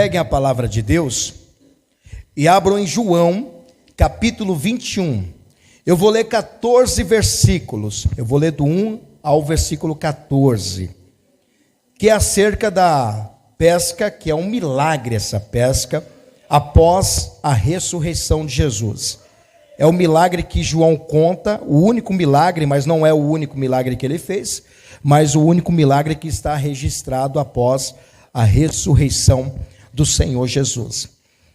Peguem a palavra de Deus e abram em João, capítulo 21. Eu vou ler 14 versículos. Eu vou ler do 1 ao versículo 14, que é acerca da pesca, que é um milagre essa pesca, após a ressurreição de Jesus. É o milagre que João conta, o único milagre, mas não é o único milagre que ele fez, mas o único milagre que está registrado após a ressurreição do Senhor Jesus.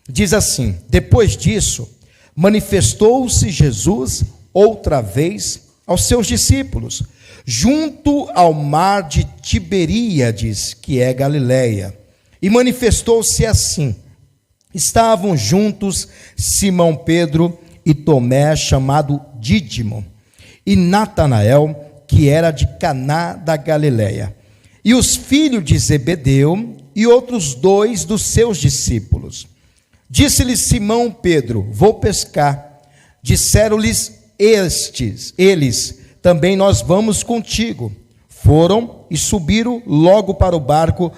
Diz assim: depois disso, manifestou-se Jesus outra vez aos seus discípulos, junto ao mar de Tiberíades, que é Galileia, e manifestou-se assim: estavam juntos Simão Pedro e Tomé, chamado Dídimo, e Natanael, que era de Caná da Galileia, e os filhos de Zebedeu e outros 2 dos seus discípulos. Disse-lhes Simão Pedro: vou pescar. Disseram-lhes eles: também nós vamos contigo. Foram e subiram logo para o barco,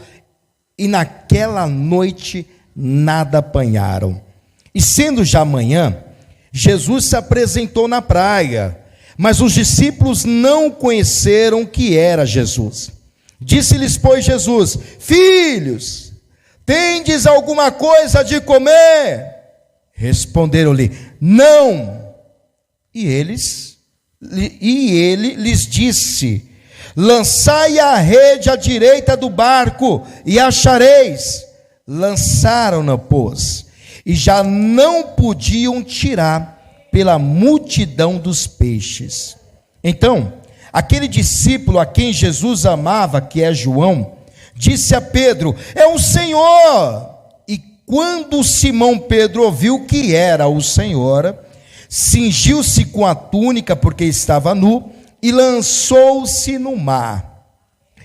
e naquela noite nada apanharam. E sendo já manhã, Jesus se apresentou na praia, mas os discípulos não conheceram que era Jesus. Disse-lhes, pois, Jesus: filhos, tendes alguma coisa de comer? Responderam-lhe: não. E ele lhes disse: lançai a rede à direita do barco e achareis. Lançaram-na, pois, e já não podiam tirar pela multidão dos peixes. Então, aquele discípulo a quem Jesus amava, que é João, disse a Pedro: é o Senhor. E quando Simão Pedro ouviu que era o Senhor, cingiu-se com a túnica, porque estava nu, e lançou-se no mar.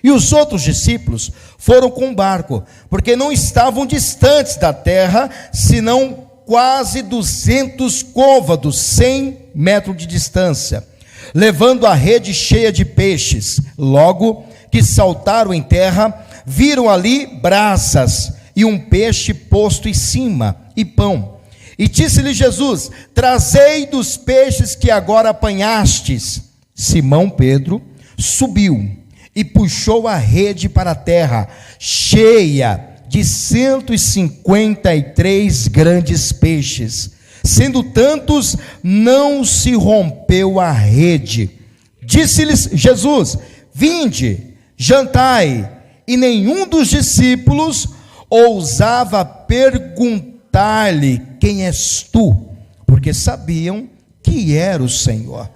E os outros discípulos foram com o barco, porque não estavam distantes da terra, senão quase 200 côvados, 100 metros de distância, levando a rede cheia de peixes. Logo que saltaram em terra, viram ali brasas e um peixe posto em cima, e pão. E disse-lhe Jesus: trazei dos peixes que agora apanhastes. Simão Pedro subiu e puxou a rede para a terra, cheia de 153 grandes peixes. Sendo tantos, não se rompeu a rede. Disse-lhes Jesus: vinde, jantai. E nenhum dos discípulos ousava perguntar-lhe: quem és tu? Porque sabiam que era o Senhor.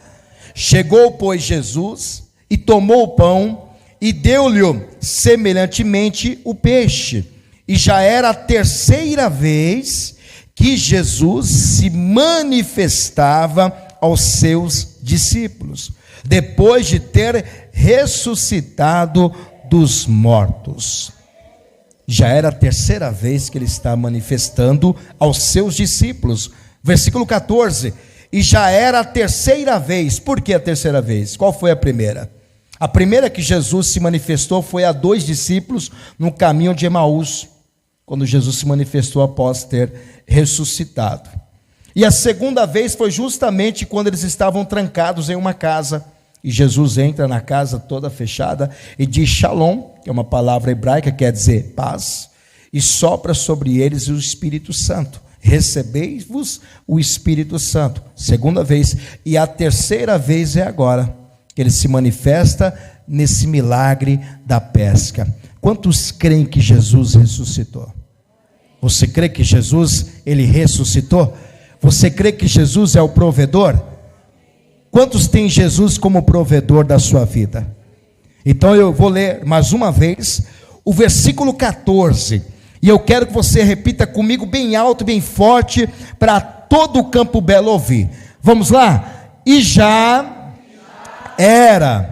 Chegou, pois, Jesus e tomou o pão e deu-lhe semelhantemente o peixe. E já era a terceira vez que Jesus se manifestava aos seus discípulos, depois de ter ressuscitado dos mortos. Já era a terceira vez que ele está manifestando aos seus discípulos. Versículo 14. E já era a terceira vez. Por que a terceira vez? Qual foi a primeira? A primeira que Jesus se manifestou foi a 2 discípulos no caminho de Emaús, quando Jesus se manifestou após ter ressuscitado. E a segunda vez foi justamente quando eles estavam trancados em uma casa, e Jesus entra na casa toda fechada e diz shalom, que é uma palavra hebraica, quer dizer paz, e sopra sobre eles o Espírito Santo. Recebeis-vos o Espírito Santo. Segunda vez. E a terceira vez é agora, que ele se manifesta nesse milagre da pesca. Quantos creem que Jesus ressuscitou? Você crê que Jesus, ele ressuscitou? Você crê que Jesus é o provedor? Quantos têm Jesus como provedor da sua vida? Então eu vou ler mais uma vez o versículo 14. E eu quero que você repita comigo bem alto, bem forte, para todo o Campo Belo ouvir. Vamos lá? E já era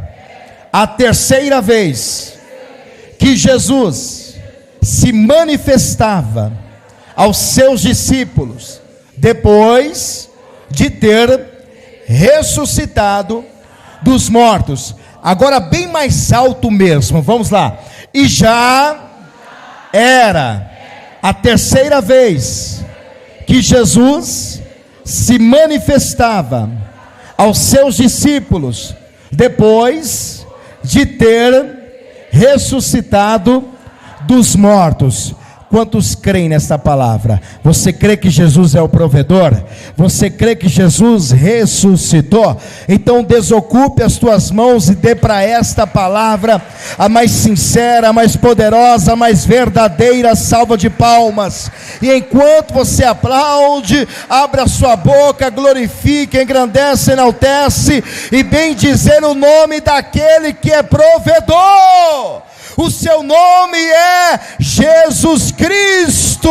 a terceira vez que Jesus se manifestava aos seus discípulos, depois de ter ressuscitado dos mortos. Agora bem mais alto mesmo, vamos lá. E já era a terceira vez que Jesus se manifestava aos seus discípulos, depois de ter ressuscitado dos mortos. Quantos creem nesta palavra? Você crê que Jesus é o provedor? Você crê que Jesus ressuscitou? Então desocupe as tuas mãos e dê para esta palavra a mais sincera, a mais poderosa, a mais verdadeira salva de palmas. E enquanto você aplaude, abra sua boca, glorifique, engrandece, enaltece e bem dizer o nome daquele que é provedor. O seu nome é Jesus Cristo,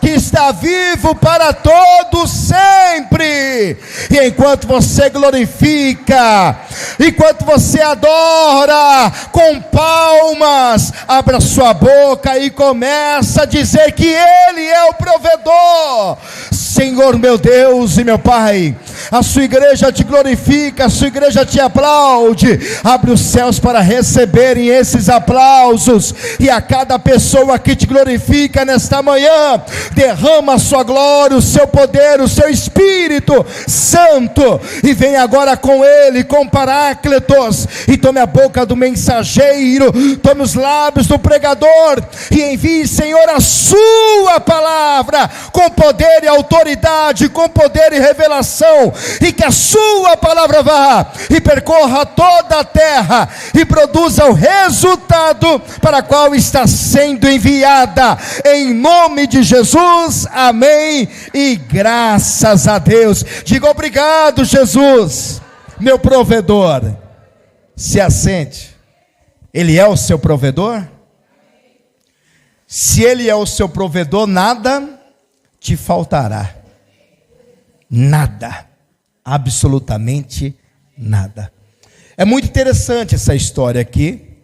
que está vivo para todos sempre. E enquanto você glorifica, enquanto você adora com palmas, abra sua boca e começa a dizer que Ele é o provedor. Senhor meu Deus e meu Pai, a sua igreja te glorifica, a sua igreja te aplaude. Abre os céus para receberem esses aplausos, e a cada pessoa que te glorifica nesta manhã, derrama a sua glória, o seu poder, o seu Espírito Santo, e vem agora com Ele, com Paráclitos, e tome a boca do mensageiro, tome os lábios do pregador, e envie, Senhor, a sua palavra, com poder e autoridade, com poder e revelação, e que a sua palavra vá e percorra toda a terra e produza o resultado para qual está sendo enviada, em nome de Jesus, amém e graças a Deus. Diga obrigado, Jesus, meu provedor. Se assente. Ele é o seu provedor? Se Ele é o seu provedor, nada te faltará. Nada, absolutamente nada. É muito interessante essa história aqui,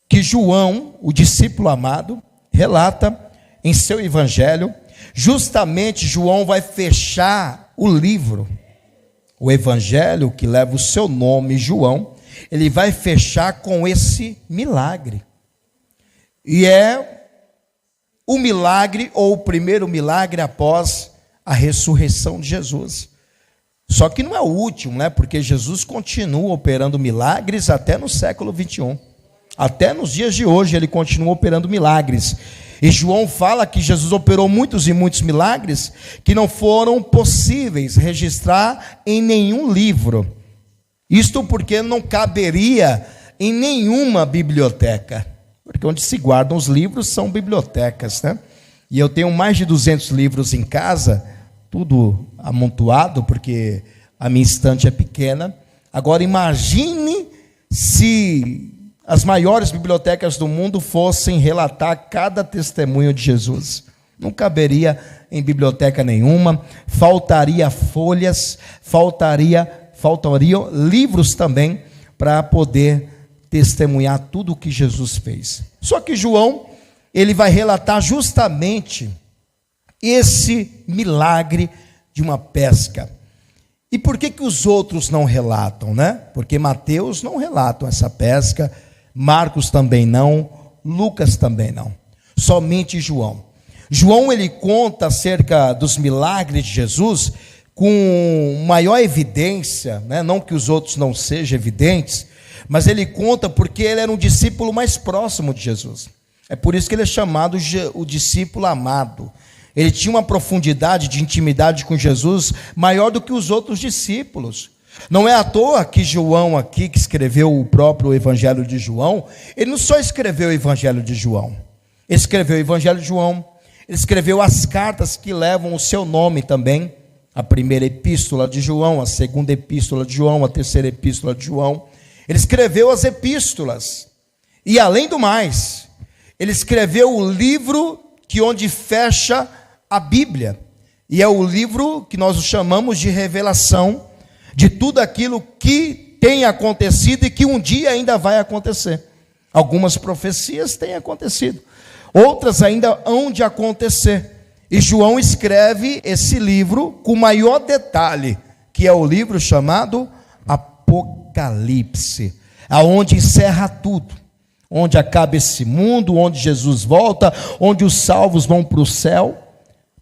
que João, o discípulo amado, relata em seu evangelho. Justamente João vai fechar o livro, o evangelho que leva o seu nome, João, ele vai fechar com esse milagre. E é o milagre, ou o primeiro milagre após a ressurreição de Jesus. Só que não é o último, né? Porque Jesus continua operando milagres até no século 21. Até nos dias de hoje ele continua operando milagres. E João fala que Jesus operou muitos e muitos milagres que não foram possíveis registrar em nenhum livro. Isto porque não caberia em nenhuma biblioteca. Porque onde se guardam os livros são bibliotecas, né? E eu tenho mais de 200 livros em casa, tudo amontoado, porque a minha estante é pequena. Agora imagine se as maiores bibliotecas do mundo fossem relatar cada testemunho de Jesus. Não caberia em biblioteca nenhuma, faltaria folhas, faltariam livros também para poder testemunhar tudo o que Jesus fez. Só que João, ele vai relatar justamente esse milagre de uma pesca. E por que os outros não relatam, né? Porque Mateus não relata essa pesca, Marcos também não, Lucas também não. Somente João. João, ele conta acerca dos milagres de Jesus com maior evidência, né? Não que os outros não sejam evidentes, mas ele conta porque ele era um discípulo mais próximo de Jesus. É por isso que ele é chamado o discípulo amado. Ele tinha uma profundidade de intimidade com Jesus maior do que os outros discípulos. Não é à toa que João aqui, que escreveu o próprio Evangelho de João, ele não só escreveu o Evangelho de João, ele escreveu o Evangelho de João, ele escreveu as cartas que levam o seu nome também, a primeira epístola de João, a segunda epístola de João, a terceira epístola de João. Ele escreveu as epístolas, e além do mais, ele escreveu o livro que onde fecha a Bíblia, e é o livro que nós chamamos de revelação, de tudo aquilo que tem acontecido e que um dia ainda vai acontecer. Algumas profecias têm acontecido, outras ainda hão de acontecer, e João escreve esse livro com maior detalhe, que é o livro chamado Apocalipse, aonde encerra tudo, onde acaba esse mundo, onde Jesus volta, onde os salvos vão para o céu,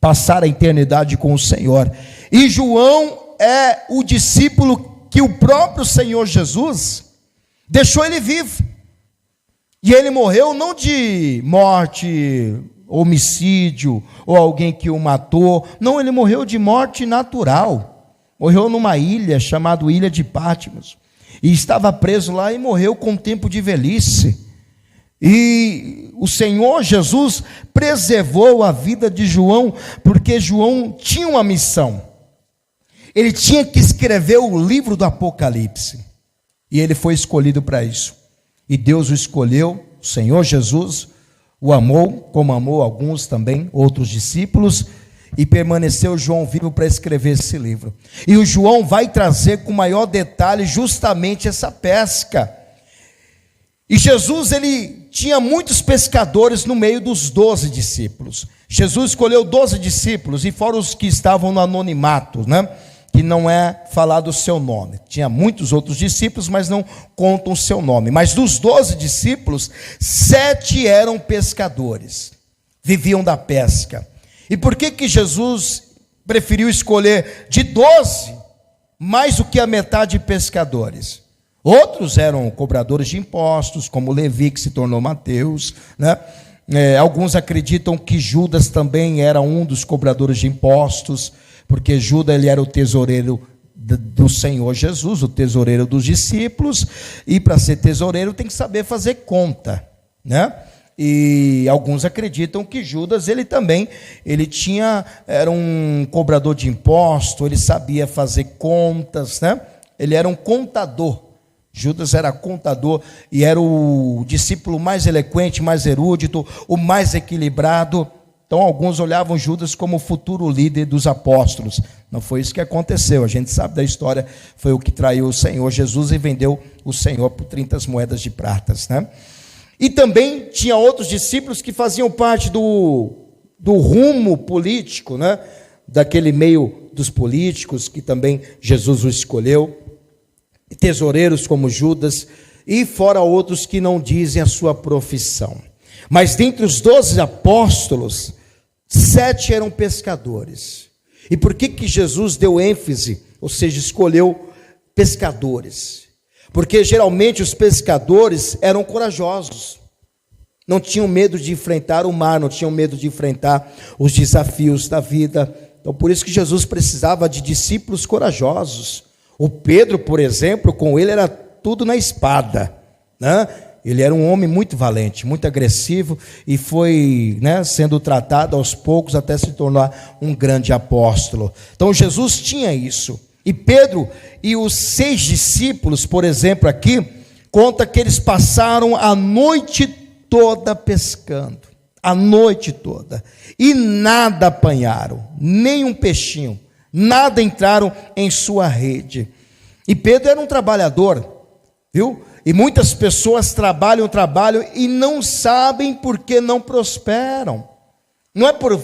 passar a eternidade com o Senhor. E João é o discípulo que o próprio Senhor Jesus deixou ele vivo. E ele morreu não de morte, homicídio, ou alguém que o matou. Não, ele morreu de morte natural. Morreu numa ilha chamada Ilha de Patmos. E estava preso lá e morreu com tempo de velhice. E o Senhor Jesus preservou a vida de João, porque João tinha uma missão. Ele tinha que escrever o livro do Apocalipse. E ele foi escolhido para isso. E Deus o escolheu, o Senhor Jesus o amou, como amou alguns também, outros discípulos, e permaneceu João vivo para escrever esse livro. E o João vai trazer com maior detalhe justamente essa pesca. E Jesus, ele tinha muitos pescadores no meio dos 12 discípulos. Jesus escolheu 12 discípulos, e fora os que estavam no anonimato, né? Que não é falado o seu nome. Tinha muitos outros discípulos, mas não contam o seu nome. Mas dos 12 discípulos, 7 eram pescadores, viviam da pesca. E por que Jesus preferiu escolher de 12, mais do que a metade de pescadores? Outros eram cobradores de impostos, como Levi, que se tornou Mateus, né? Alguns acreditam que Judas também era um dos cobradores de impostos, porque Judas, ele era o tesoureiro do Senhor Jesus, o tesoureiro dos discípulos, e para ser tesoureiro tem que saber fazer conta, né? E alguns acreditam que Judas, ele também, era um cobrador de impostos, ele sabia fazer contas, né? Ele era um contador. Judas era contador e era o discípulo mais eloquente, mais erudito, o mais equilibrado. Então alguns olhavam Judas como o futuro líder dos apóstolos. Não foi isso que aconteceu, a gente sabe da história. Foi o que traiu o Senhor Jesus e vendeu o Senhor por 30 moedas de prata, né? E também tinha outros discípulos que faziam parte do rumo político, né? Daquele meio dos políticos, que também Jesus o escolheu. Tesoureiros como Judas, e fora outros que não dizem a sua profissão. Mas dentre os 12 apóstolos, 7 eram pescadores. E por que Jesus deu ênfase, ou seja, escolheu pescadores? Porque geralmente os pescadores eram corajosos, não tinham medo de enfrentar o mar, não tinham medo de enfrentar os desafios da vida. Então por isso que Jesus precisava de discípulos corajosos. O Pedro, por exemplo, com ele era tudo na espada, né? Ele era um homem muito valente, muito agressivo, e foi, né, sendo tratado aos poucos até se tornar um grande apóstolo. Então Jesus tinha isso. E Pedro e os 6 discípulos, por exemplo, aqui, conta que eles passaram a noite toda pescando, a noite toda, e nada apanharam, nem um peixinho. Nada entraram em sua rede. E Pedro era um trabalhador, viu? E muitas pessoas trabalham e não sabem por que não prosperam. Não é por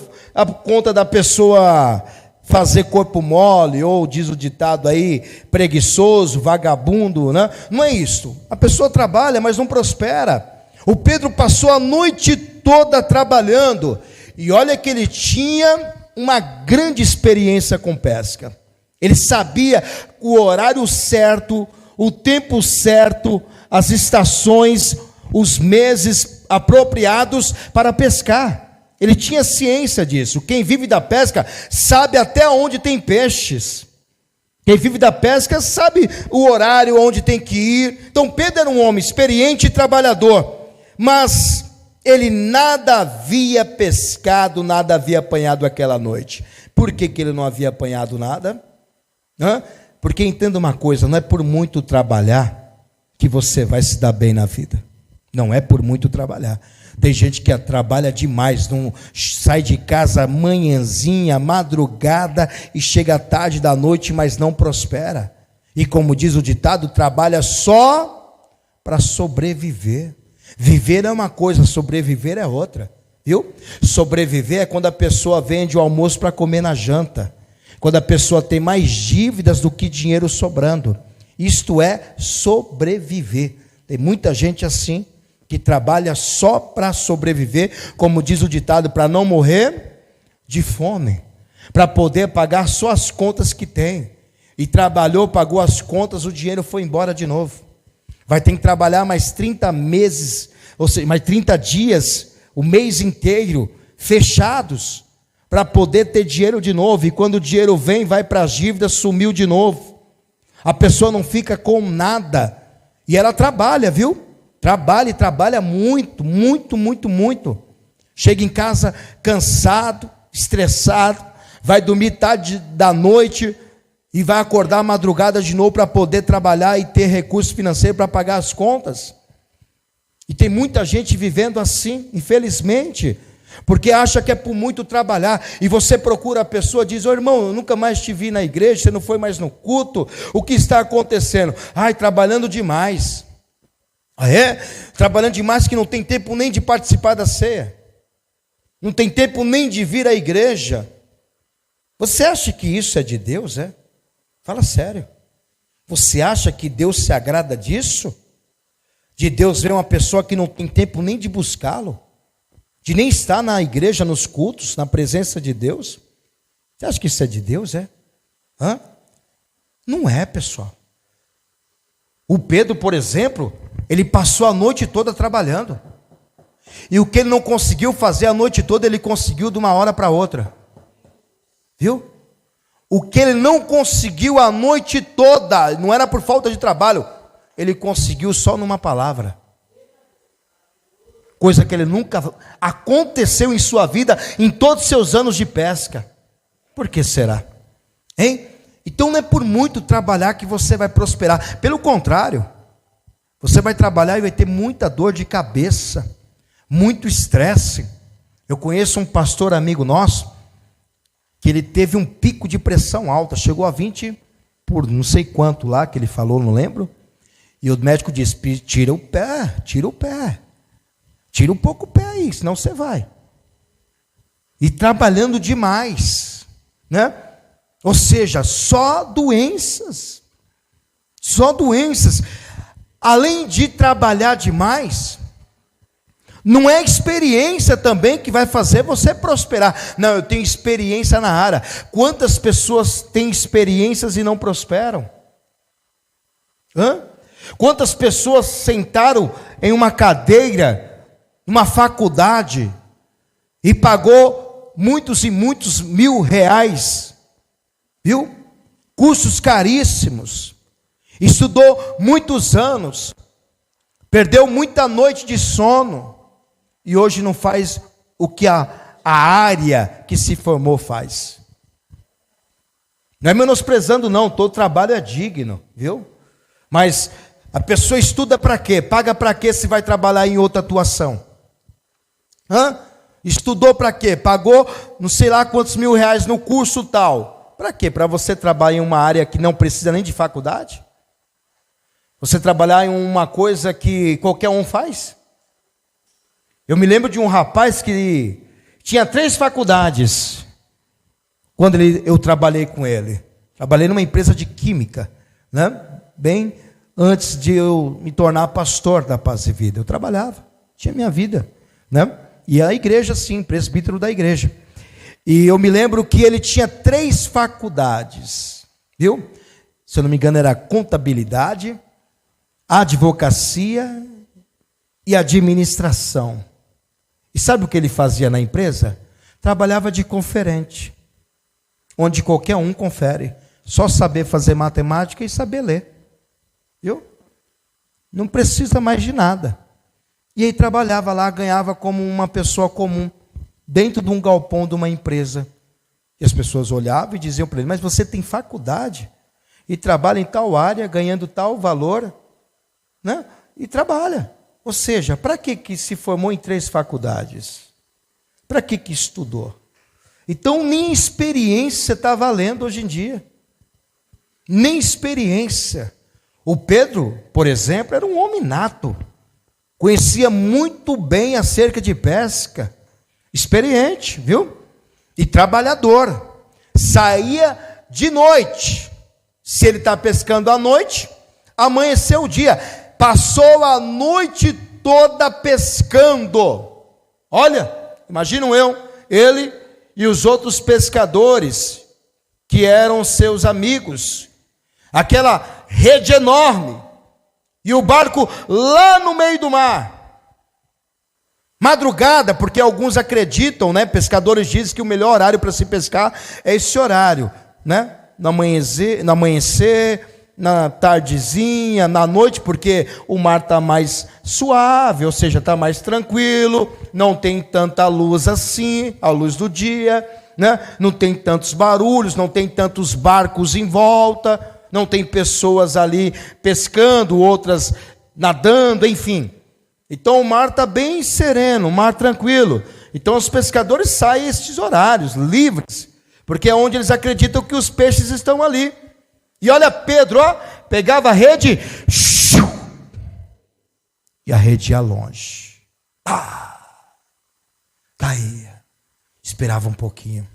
conta da pessoa fazer corpo mole, ou diz o ditado aí, preguiçoso, vagabundo, né? Não é isso. A pessoa trabalha, mas não prospera. O Pedro passou a noite toda trabalhando, e olha que ele tinha uma grande experiência com pesca. Ele sabia o horário certo, o tempo certo, as estações, os meses apropriados para pescar. Ele tinha ciência disso. Quem vive da pesca sabe até onde tem peixes. Quem vive da pesca sabe o horário onde tem que ir. Então Pedro era um homem experiente e trabalhador, mas ele nada havia pescado, nada havia apanhado aquela noite. Por que ele não havia apanhado nada? Porque entenda uma coisa, não é por muito trabalhar que você vai se dar bem na vida. Não é por muito trabalhar. Tem gente que trabalha demais, não sai de casa manhãzinha, madrugada, e chega tarde da noite, mas não prospera. E como diz o ditado, trabalha só para sobreviver. Viver é uma coisa, sobreviver é outra, viu? Sobreviver é quando a pessoa vende o almoço para comer na janta, quando a pessoa tem mais dívidas do que dinheiro sobrando. Isto é sobreviver. Tem muita gente assim, que trabalha só para sobreviver, como diz o ditado, para não morrer de fome, para poder pagar só as contas que tem. E trabalhou, pagou as contas, o dinheiro foi embora de novo. Vai ter que trabalhar mais 30 meses, ou seja, mais 30 dias, o mês inteiro, fechados, para poder ter dinheiro de novo. E quando o dinheiro vem, vai para as dívidas, sumiu de novo. A pessoa não fica com nada. E ela trabalha, viu? Trabalha e trabalha muito, muito, muito, muito. Chega em casa cansado, estressado, vai dormir tarde da noite e vai acordar à madrugada de novo para poder trabalhar e ter recursos financeiros para pagar as contas. E tem muita gente vivendo assim, infelizmente, porque acha que é por muito trabalhar. E você procura a pessoa e diz: ô irmão, eu nunca mais te vi na igreja, você não foi mais no culto, o que está acontecendo? Ai, trabalhando demais. Ah, é? Trabalhando demais que não tem tempo nem de participar da ceia, não tem tempo nem de vir à igreja. Você acha que isso é de Deus, é? Fala sério. Você acha que Deus se agrada disso? De Deus ver uma pessoa que não tem tempo nem de buscá-lo, de nem estar na igreja, nos cultos, na presença de Deus? Você acha que isso é de Deus, é? Hã? Não é, pessoal. O Pedro, por exemplo, ele passou a noite toda trabalhando. E o que ele não conseguiu fazer a noite toda, ele conseguiu de uma hora para outra. Viu? O que ele não conseguiu a noite toda, não era por falta de trabalho, ele conseguiu só numa palavra. Coisa que ele nunca aconteceu em sua vida, em todos os seus anos de pesca. Por que será? Hein? Então não é por muito trabalhar que você vai prosperar. Pelo contrário, você vai trabalhar e vai ter muita dor de cabeça, muito estresse. Eu conheço um pastor amigo nosso, que ele teve um pico de pressão alta, chegou a 20 por não sei quanto lá, que ele falou, não lembro. E o médico disse: tira o pé, tira um pouco o pé aí, senão você vai. E trabalhando demais, né? Ou seja, só doenças. Além de trabalhar demais, não é experiência também que vai fazer você prosperar. Não, eu tenho experiência na área. Quantas pessoas têm experiências e não prosperam? Quantas pessoas sentaram em uma cadeira, numa faculdade, e pagou muitos e muitos R$1.000, viu? Cursos caríssimos, estudou muitos anos, perdeu muita noite de sono, e hoje não faz o que a área que se formou faz. Não é menosprezando não, todo trabalho é digno, viu? Mas a pessoa estuda para quê? Paga para quê se vai trabalhar em outra atuação? Estudou para quê? Pagou não sei lá quantos R$1.000 no curso tal. Para quê? Para você trabalhar em uma área que não precisa nem de faculdade? Você trabalhar em uma coisa que qualquer um faz? Eu me lembro de um rapaz que tinha 3 faculdades, quando eu trabalhei com ele. Trabalhei numa empresa de química, né? Bem antes de eu me tornar pastor da Paz e Vida. Eu trabalhava, tinha minha vida, né? E a igreja, sim, presbítero da igreja. E eu me lembro que ele tinha 3 faculdades, viu? Se eu não me engano, era contabilidade, advocacia e administração. E sabe o que ele fazia na empresa? Trabalhava de conferente, onde qualquer um confere. Só saber fazer matemática e saber ler. Viu? Não precisa mais de nada. E aí trabalhava lá, ganhava como uma pessoa comum, dentro de um galpão de uma empresa. E as pessoas olhavam e diziam para ele: mas você tem faculdade e trabalha em tal área, ganhando tal valor, né? E trabalha. Ou seja, para que se formou em 3 faculdades? Para que estudou? Então nem experiência está valendo hoje em dia. Nem experiência. O Pedro, por exemplo, era um homem nato. Conhecia muito bem acerca de pesca. Experiente, viu? E trabalhador. Saía de noite. Se ele está pescando à noite, amanheceu o dia. Passou a noite toda pescando. Olha, imagino ele e os outros pescadores que eram seus amigos, aquela rede enorme, e o barco lá no meio do mar. Madrugada, porque alguns acreditam, né? Pescadores dizem que o melhor horário para se pescar é esse horário, né? No amanhecer, na tardezinha, na noite, porque o mar está mais suave, ou seja, está mais tranquilo, não tem tanta luz assim, a luz do dia, né? Não tem tantos barulhos, não tem tantos barcos em volta, não tem pessoas ali pescando, outras nadando, enfim. Então o mar está bem sereno, o mar tranquilo. Então os pescadores saem a estes horários, livres, porque é onde eles acreditam que os peixes estão ali. E olha Pedro, pegava a rede, e a rede ia longe. Caía. Esperava um pouquinho.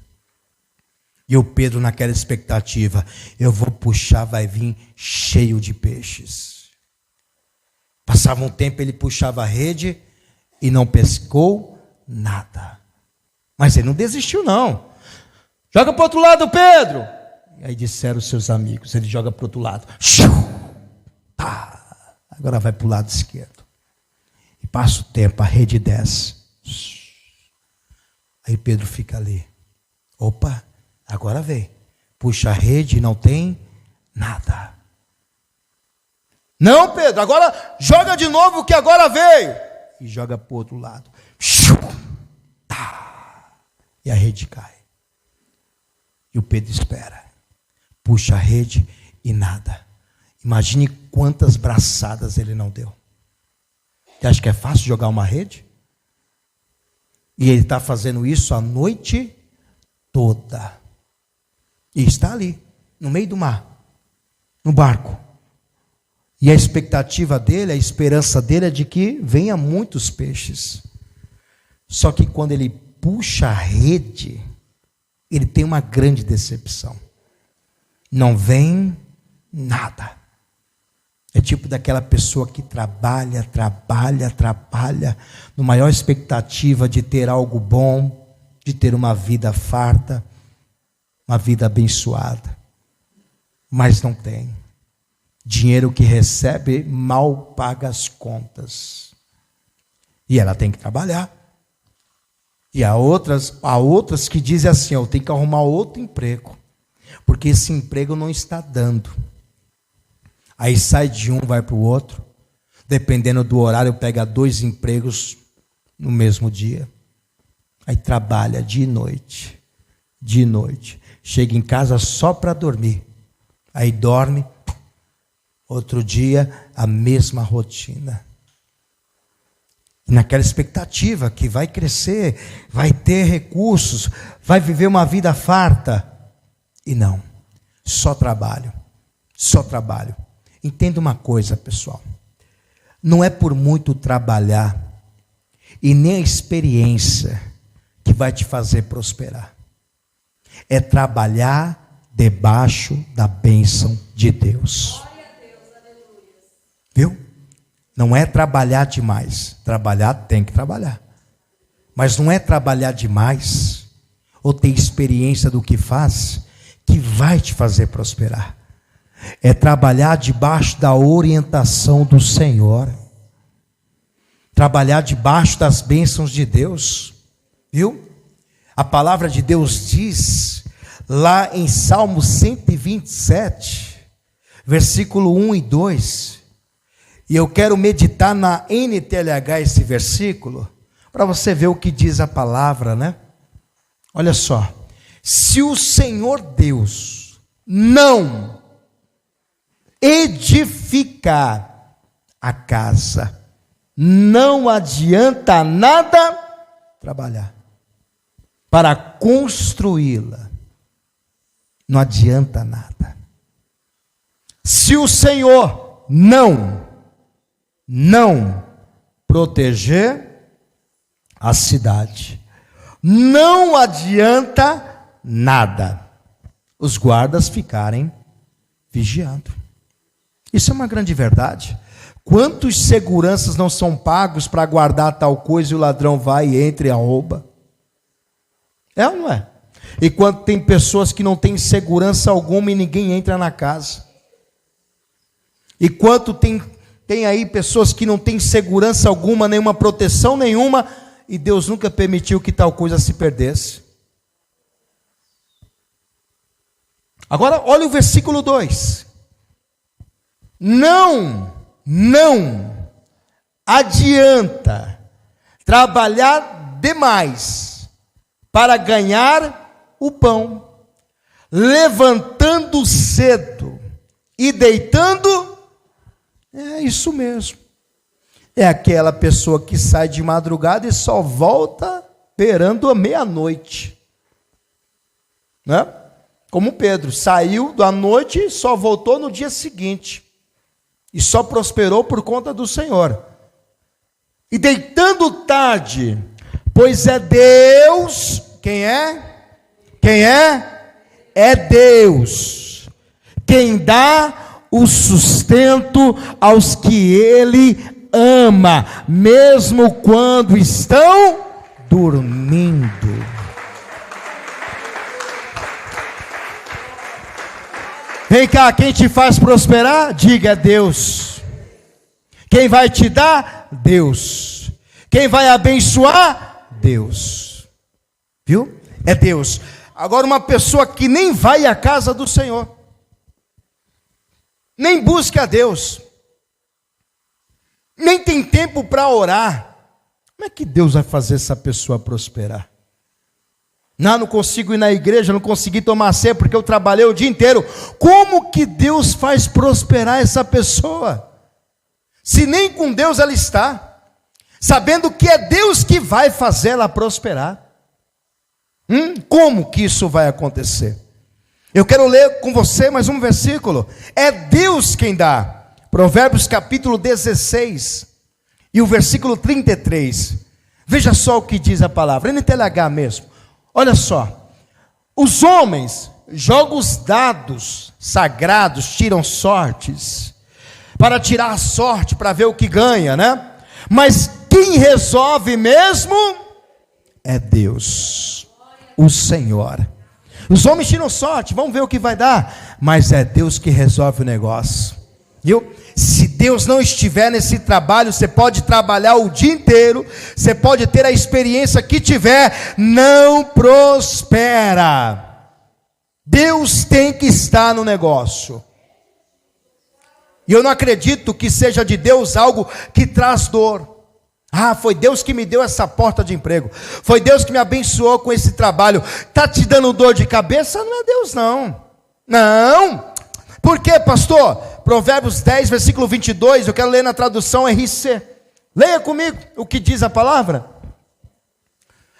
E o Pedro naquela expectativa, eu vou puxar, vai vir cheio de peixes. Passava um tempo, ele puxava a rede e não pescou nada. Mas ele não desistiu não. Joga para o outro lado, Pedro. E aí disseram os seus amigos, ele joga para o outro lado. Agora vai para o lado esquerdo. E passa o tempo, a rede desce. Aí Pedro fica ali. Opa, agora vem. Puxa a rede e não tem nada. Não, Pedro, agora joga de novo que agora veio. E joga para o outro lado. E a rede cai. E o Pedro espera. Puxa a rede e nada. Imagine quantas braçadas ele não deu. Você acha que é fácil jogar uma rede? E ele está fazendo isso a noite toda. E está ali, no meio do mar, no barco. E a expectativa dele, a esperança dele é de que venha muitos peixes. Só que quando ele puxa a rede, ele tem uma grande decepção. Não vem nada. É tipo daquela pessoa que trabalha, no maior expectativa de ter algo bom, de ter uma vida farta, uma vida abençoada. Mas não tem. Dinheiro que recebe mal paga as contas. E ela tem que trabalhar. E há outras que dizem assim, eu tenho que arrumar outro emprego, porque esse emprego não está dando. Aí sai de um, vai para o outro. Dependendo do horário, pega 2 empregos no mesmo dia. Aí trabalha de noite. Chega em casa só para dormir. Aí dorme. Outro dia, a mesma rotina. Naquela expectativa que vai crescer, vai ter recursos, vai viver uma vida farta. E não, só trabalho. Entenda uma coisa, pessoal. Não é por muito trabalhar e nem a experiência que vai te fazer prosperar. É trabalhar debaixo da bênção de Deus. Viu? Não é trabalhar demais. Trabalhar tem que trabalhar. Mas não é trabalhar demais ou ter experiência do que faz que vai te fazer prosperar. É trabalhar debaixo da orientação do Senhor. Trabalhar debaixo das bênçãos de Deus. Viu? A palavra de Deus diz lá em Salmo 127, versículo 1 e 2. E eu quero meditar na NTLH esse versículo, para você ver o que diz a palavra, né? Olha só. Se o Senhor Deus não edificar a casa, não adianta nada trabalhar. Para construí-la, não adianta nada. Se o Senhor não proteger a cidade, não adianta nada os guardas ficarem vigiando. Isso é uma grande verdade. Quantos seguranças não são pagos para guardar tal coisa e o ladrão vai e entra e a rouba? É ou não é? E quando tem pessoas que não têm segurança alguma e ninguém entra na casa. E quanto tem aí pessoas que não têm segurança alguma, nenhuma proteção nenhuma, e Deus nunca permitiu que tal coisa se perdesse. Agora, olha o versículo 2. Não adianta trabalhar demais para ganhar o pão, levantando cedo e deitando. É isso mesmo. É aquela pessoa que sai de madrugada e só volta beirando a meia-noite, né? Como Pedro, saiu da noite e só voltou no dia seguinte. E só prosperou por conta do Senhor. E deitando tarde, pois é Deus, quem é? Quem é? É Deus, quem dá o sustento aos que Ele ama, mesmo quando estão dormindo. Vem cá, quem te faz prosperar? Diga, é Deus. Quem vai te dar? Deus. Quem vai abençoar? Deus. Viu? É Deus. Agora, uma pessoa que nem vai à casa do Senhor, nem busca a Deus, nem tem tempo para orar, como é que Deus vai fazer essa pessoa prosperar? Não consigo ir na igreja, não consegui tomar ceia porque eu trabalhei o dia inteiro. Como que Deus faz prosperar essa pessoa? Se nem com Deus ela está, sabendo que é Deus que vai fazer ela prosperar. Como que isso vai acontecer? Eu quero ler com você mais um versículo. É Deus quem dá. Provérbios capítulo 16 e o versículo 33. Veja só o que diz a palavra, NTLH mesmo. Olha só, os homens jogam os dados sagrados, tiram sortes, para tirar a sorte, para ver o que ganha, né? Mas quem resolve mesmo é Deus, o Senhor. Os homens tiram sorte, vamos ver o que vai dar, mas é Deus que resolve o negócio, viu? Se Deus não estiver nesse trabalho, você pode trabalhar o dia inteiro, você pode ter a experiência que tiver, não prospera. Deus tem que estar no negócio. E eu não acredito que seja de Deus algo que traz dor. Foi Deus que me deu essa porta de emprego, foi Deus que me abençoou com esse trabalho. Está te dando dor de cabeça? Não é Deus não. Não. Por quê, pastor? Provérbios 10, versículo 22, eu quero ler na tradução RC. Leia comigo o que diz a palavra.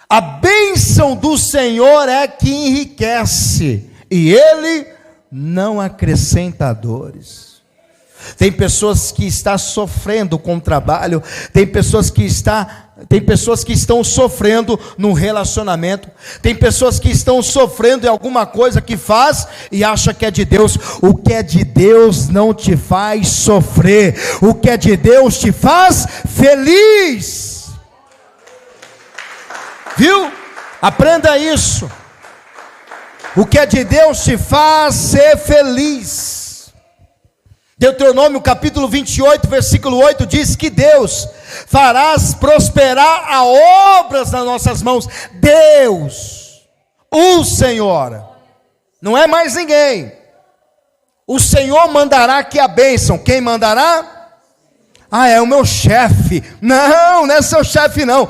A bênção do Senhor é que enriquece, e Ele não acrescenta dores. Tem pessoas que estão sofrendo com o trabalho, tem pessoas que estão sofrendo no relacionamento, tem pessoas que estão sofrendo em alguma coisa que faz e acha que é de Deus. O que é de Deus não te faz sofrer, o que é de Deus te faz feliz. Viu? Aprenda isso. O que é de Deus te faz ser feliz. Deuteronômio capítulo 28, versículo 8 diz que Deus farás prosperar a obras nas nossas mãos. Deus, o Senhor, não é mais ninguém. O Senhor mandará que a bênção. Quem mandará? É o meu chefe. Não é seu chefe não.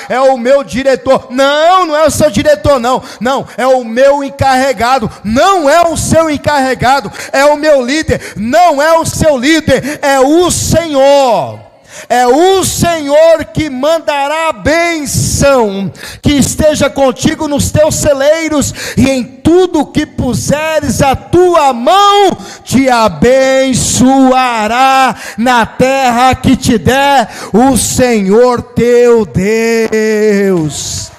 É o meu diretor. Não é o seu diretor não. Não, é o meu encarregado. Não é o seu encarregado. É o meu líder. Não é o seu líder. É o Senhor. É o Senhor que mandará a bênção, que esteja contigo nos teus celeiros, e em tudo que puseres a tua mão, te abençoará na terra que te der o Senhor teu Deus.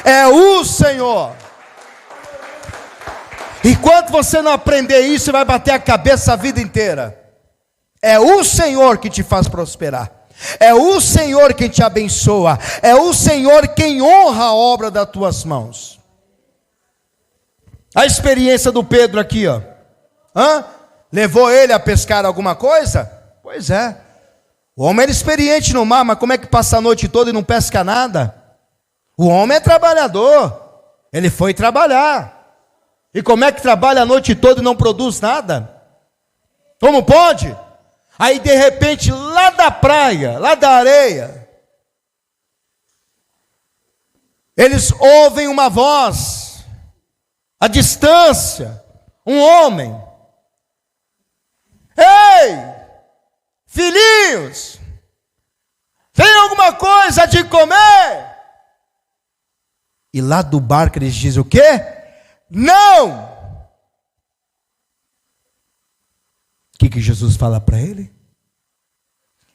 É o Senhor. Enquanto você não aprender isso, você vai bater a cabeça a vida inteira. É o Senhor que te faz prosperar. É o Senhor quem te abençoa. É o Senhor quem honra a obra das tuas mãos. A experiência do Pedro aqui, ó. Levou ele a pescar alguma coisa? Pois é. O homem era experiente no mar, mas como é que passa a noite toda e não pesca nada? O homem é trabalhador. Ele foi trabalhar. E como é que trabalha a noite toda e não produz nada? Como pode? Aí de repente, lá da praia, lá da areia, eles ouvem uma voz, à distância, um homem. Ei, filhinhos, tem alguma coisa de comer? E lá do barco eles dizem o quê? Não! O que Jesus fala para ele?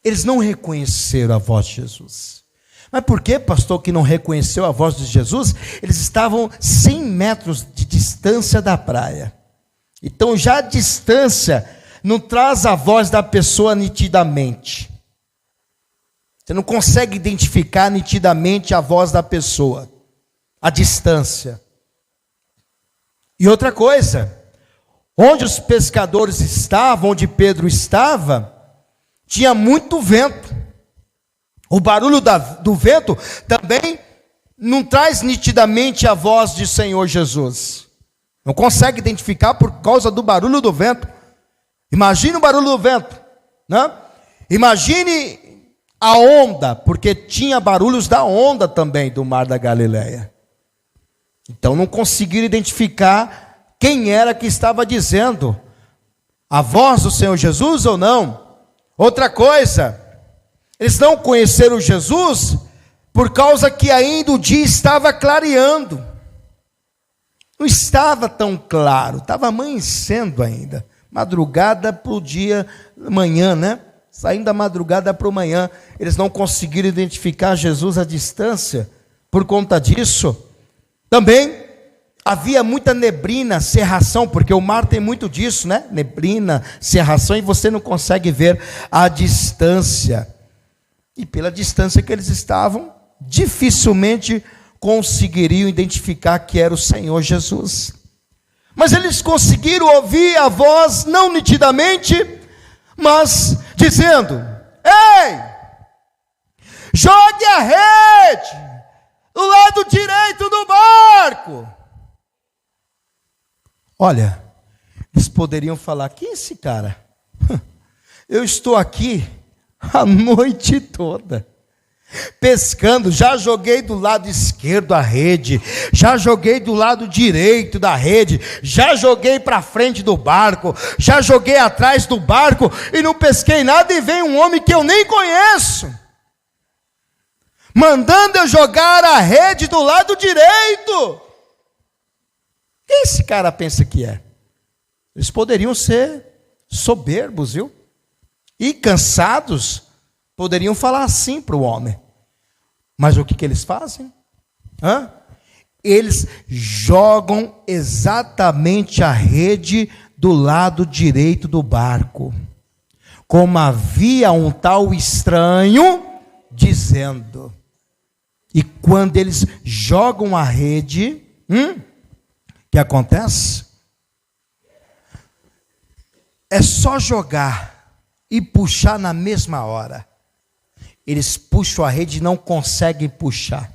Eles não reconheceram a voz de Jesus. Mas por que, pastor, que não reconheceu a voz de Jesus? Eles estavam 100 metros de distância da praia. Então já a distância não traz a voz da pessoa nitidamente. Você não consegue identificar nitidamente a voz da pessoa. A distância. E outra coisa, onde os pescadores estavam, onde Pedro estava, tinha muito vento. O barulho do vento também não traz nitidamente a voz de Senhor Jesus. Não consegue identificar por causa do barulho do vento. Imagine o barulho do vento, né? Imagine a onda, porque tinha barulhos da onda também do mar da Galileia. Então não conseguiram identificar quem era que estava dizendo a voz do Senhor Jesus ou não. Outra coisa, eles não conheceram Jesus por causa que ainda o dia estava clareando. Não estava tão claro, estava amanhecendo ainda. Madrugada para o dia, manhã, né? Saindo da madrugada para o manhã. Eles não conseguiram identificar Jesus à distância. Por conta disso, também havia muita neblina, cerração, porque o mar tem muito disso, né? Neblina, cerração, e você não consegue ver a distância. E pela distância que eles estavam, dificilmente conseguiriam identificar que era o Senhor Jesus. Mas eles conseguiram ouvir a voz, não nitidamente, mas dizendo: ei, jogue a rede do lado direito do barco. Olha, eles poderiam falar: quem é esse cara? Eu estou aqui a noite toda pescando, já joguei do lado esquerdo a rede, já joguei do lado direito da rede, já joguei para frente do barco, já joguei atrás do barco e não pesquei nada, e vem um homem que eu nem conheço mandando eu jogar a rede do lado direito. Quem esse cara pensa que é? Eles poderiam ser soberbos, viu? E cansados, poderiam falar assim para o homem. Mas o que eles fazem? Eles jogam exatamente a rede do lado direito do barco. Como havia um tal estranho dizendo. E quando eles jogam a rede, o que acontece? É só jogar e puxar na mesma hora. Eles puxam a rede e não conseguem puxar.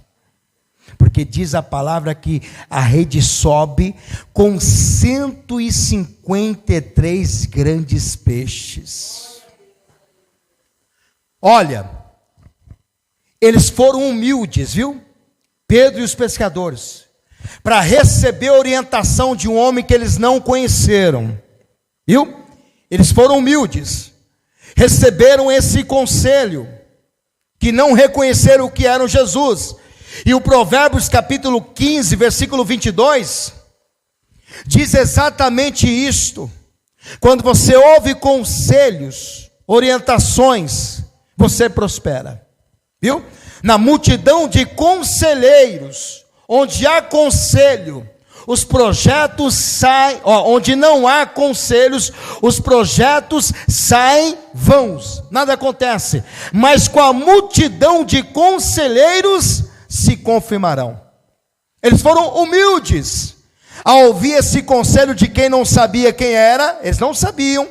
Porque diz a palavra que a rede sobe com 153 grandes peixes. Olha, eles foram humildes, viu? Pedro e os pescadores, para receber a orientação de um homem que eles não conheceram. Viu? Eles foram humildes. Receberam esse conselho, que não reconheceram o que era Jesus. E o Provérbios capítulo 15, versículo 22, diz exatamente isto. Quando você ouve conselhos, orientações, você prospera. Viu? Na multidão de conselheiros, onde há conselho, os projetos saem, onde não há conselhos, os projetos saem vãos, nada acontece, mas com a multidão de conselheiros se confirmarão. Eles foram humildes, ao ouvir esse conselho de quem não sabia quem era, eles não sabiam,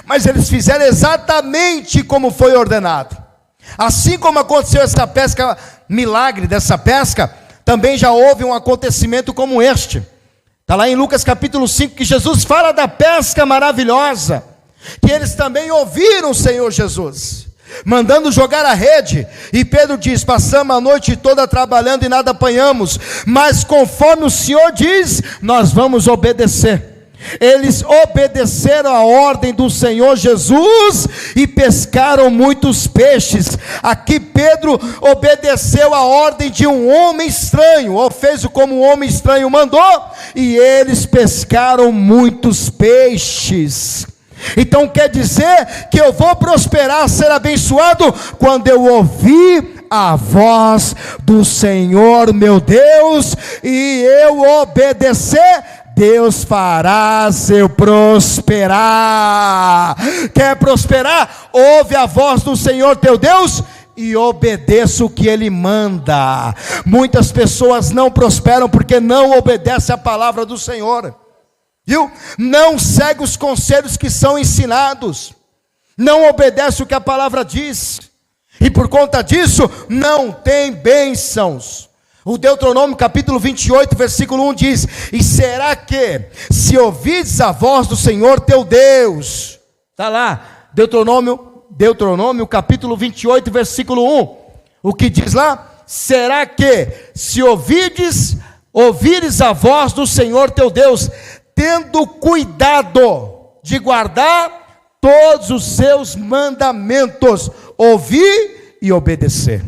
mas eles fizeram exatamente como foi ordenado. Assim como aconteceu essa pesca, milagre dessa pesca, também já houve um acontecimento como este. Está lá em Lucas capítulo 5, que Jesus fala da pesca maravilhosa, que eles também ouviram o Senhor Jesus, mandando jogar a rede, e Pedro diz: passamos a noite toda trabalhando e nada apanhamos, mas conforme o Senhor diz, nós vamos obedecer. Eles obedeceram a ordem do Senhor Jesus e pescaram muitos peixes. Aqui Pedro obedeceu a ordem de um homem estranho, ou fez como o homem estranho mandou, e eles pescaram muitos peixes. Então quer dizer que eu vou prosperar, ser abençoado, quando eu ouvir a voz do Senhor meu Deus, e eu obedecer, Deus fará eu prosperar. Quer prosperar? Ouve a voz do Senhor teu Deus e obedeça o que Ele manda. Muitas pessoas não prosperam porque não obedecem a palavra do Senhor, viu? Não segue os conselhos que são ensinados, não obedece o que a palavra diz, e por conta disso não tem bênçãos. O Deuteronômio capítulo 28, versículo 1 diz: e será que, se ouvides a voz do Senhor teu Deus, está lá, Deuteronômio capítulo 28, versículo 1, o que diz lá? Será que, se ouvires a voz do Senhor teu Deus, tendo cuidado de guardar todos os seus mandamentos, ouvir e obedecer.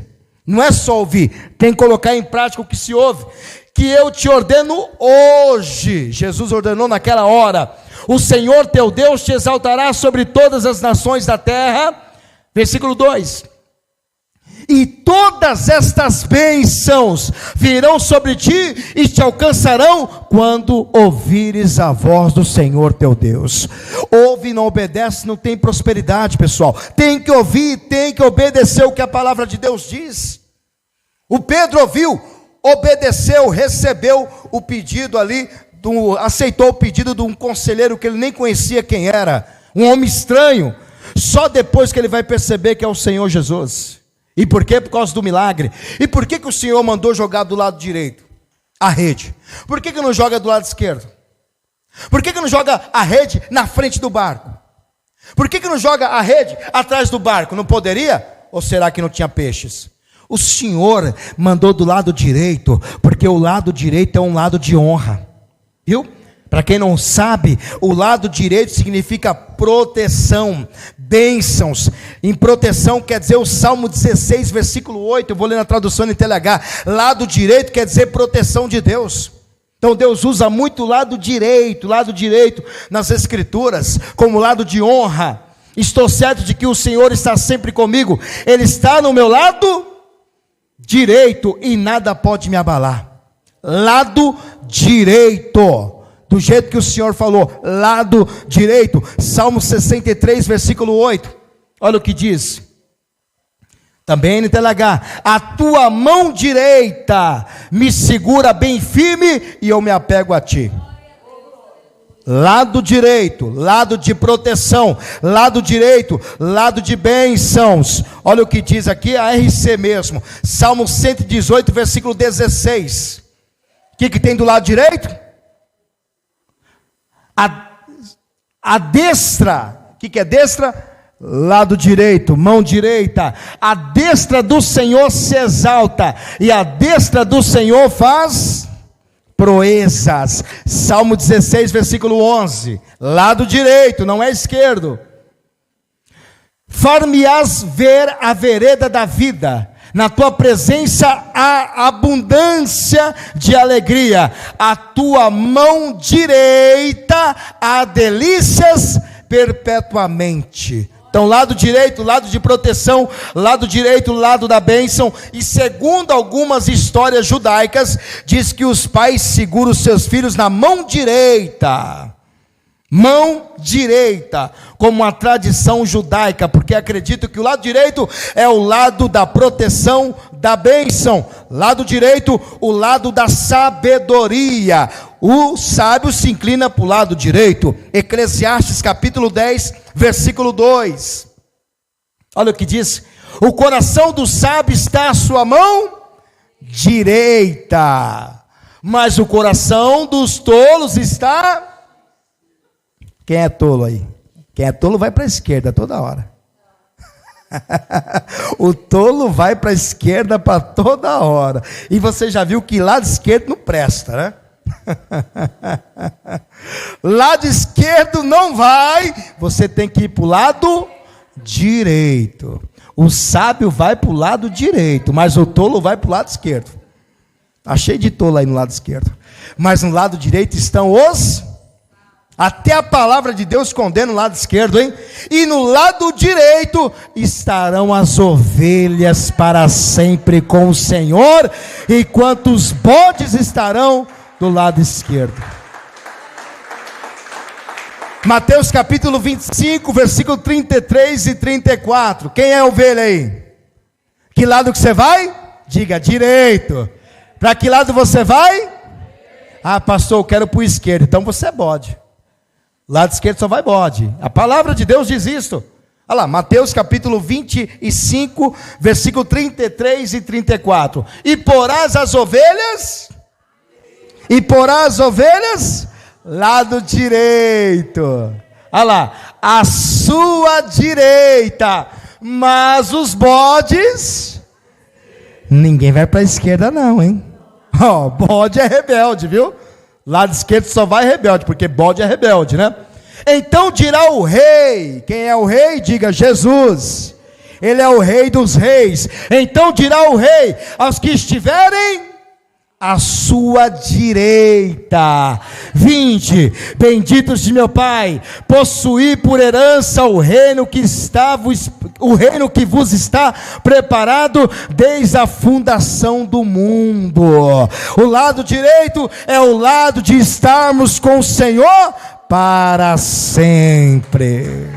Não é só ouvir, tem que colocar em prática o que se ouve. Que eu te ordeno hoje, Jesus ordenou naquela hora: o Senhor teu Deus te exaltará sobre todas as nações da terra. Versículo 2: e todas estas bênçãos virão sobre ti e te alcançarão quando ouvires a voz do Senhor teu Deus. Ouve e não obedece, não tem prosperidade, pessoal. Tem que ouvir, tem que obedecer o que a palavra de Deus diz. O Pedro ouviu, obedeceu, recebeu o pedido ali, aceitou o pedido de um conselheiro que ele nem conhecia quem era, um homem estranho. Só depois que ele vai perceber que é o Senhor Jesus. E por quê? Por causa do milagre. E por que o Senhor mandou jogar do lado direito a rede? Por que não joga do lado esquerdo? Por que não joga a rede na frente do barco? Por que não joga a rede atrás do barco? Não poderia? Ou será que não tinha peixes? O Senhor mandou do lado direito, porque o lado direito é um lado de honra, viu? Para quem não sabe, o lado direito significa proteção, bênçãos. Em proteção quer dizer o Salmo 16, versículo 8, eu vou ler na tradução NTLH. Lado direito quer dizer proteção de Deus. Então Deus usa muito o lado direito nas Escrituras, como lado de honra. Estou certo de que o Senhor está sempre comigo, Ele está no meu lado direito e nada pode me abalar. Lado direito, do jeito que o Senhor falou, lado direito. Salmo 63, versículo 8, olha o que diz, também NTLH: a tua mão direita me segura bem firme e eu me apego a ti. Lado direito, lado de proteção, lado direito, lado de bênçãos. Olha o que diz aqui a RC mesmo, Salmo 118, versículo 16. O que tem do lado direito? A destra. O que é destra? Lado direito, mão direita. A destra do Senhor se exalta, e a destra do Senhor faz proezas. Salmo 16, versículo 11. Lado direito, não é esquerdo. Far-me-ás ver a vereda da vida, na tua presença há abundância de alegria, a tua mão direita há delícias perpetuamente. Então, lado direito, lado de proteção, lado direito, lado da bênção. E segundo algumas histórias judaicas, diz que os pais seguram os seus filhos na mão direita. Mão direita, como uma tradição judaica, porque acredito que o lado direito é o lado da proteção, da bênção. Lado direito, o lado da sabedoria. O sábio se inclina para o lado direito. Eclesiastes capítulo 10, versículo 2. Olha o que diz: o coração do sábio está à sua mão direita, mas o coração dos tolos está... Quem é tolo aí? Quem é tolo vai para a esquerda toda hora. O tolo vai para a esquerda para toda hora. E você já viu que lado esquerdo não presta, né? Lado esquerdo não vai. Você tem que ir para o lado direito. O sábio vai para o lado direito, mas o tolo vai para o lado esquerdo. Está cheio de tolo aí no lado esquerdo. Mas no lado direito estão os... Até a palavra de Deus condena o lado esquerdo, hein? E no lado direito estarão as ovelhas para sempre com o Senhor, enquanto os bodes estarão do lado esquerdo. Mateus capítulo 25, versículo 33 e 34. Quem é a ovelha aí? Que lado que você vai? Diga, direito. Para que lado você vai? Ah, pastor, eu quero para o esquerdo. Então você é bode. Lado esquerdo só vai bode. A palavra de Deus diz isto. Olha lá, Mateus capítulo 25, versículo 33 e 34. E porás as ovelhas lado direito. Olha lá, a sua direita. Mas os bodes, ninguém vai para a esquerda não, hein? Ó, bode é rebelde, viu? Lado esquerdo só vai rebelde, porque bode é rebelde, né? Então dirá o rei. Quem é o rei? Diga, Jesus. Ele é o rei dos reis. Então dirá o rei aos que estiverem à sua direita: vinde, benditos de meu Pai, possuí por herança o reino que vos está preparado desde a fundação do mundo. O lado direito é o lado de estarmos com o Senhor para sempre.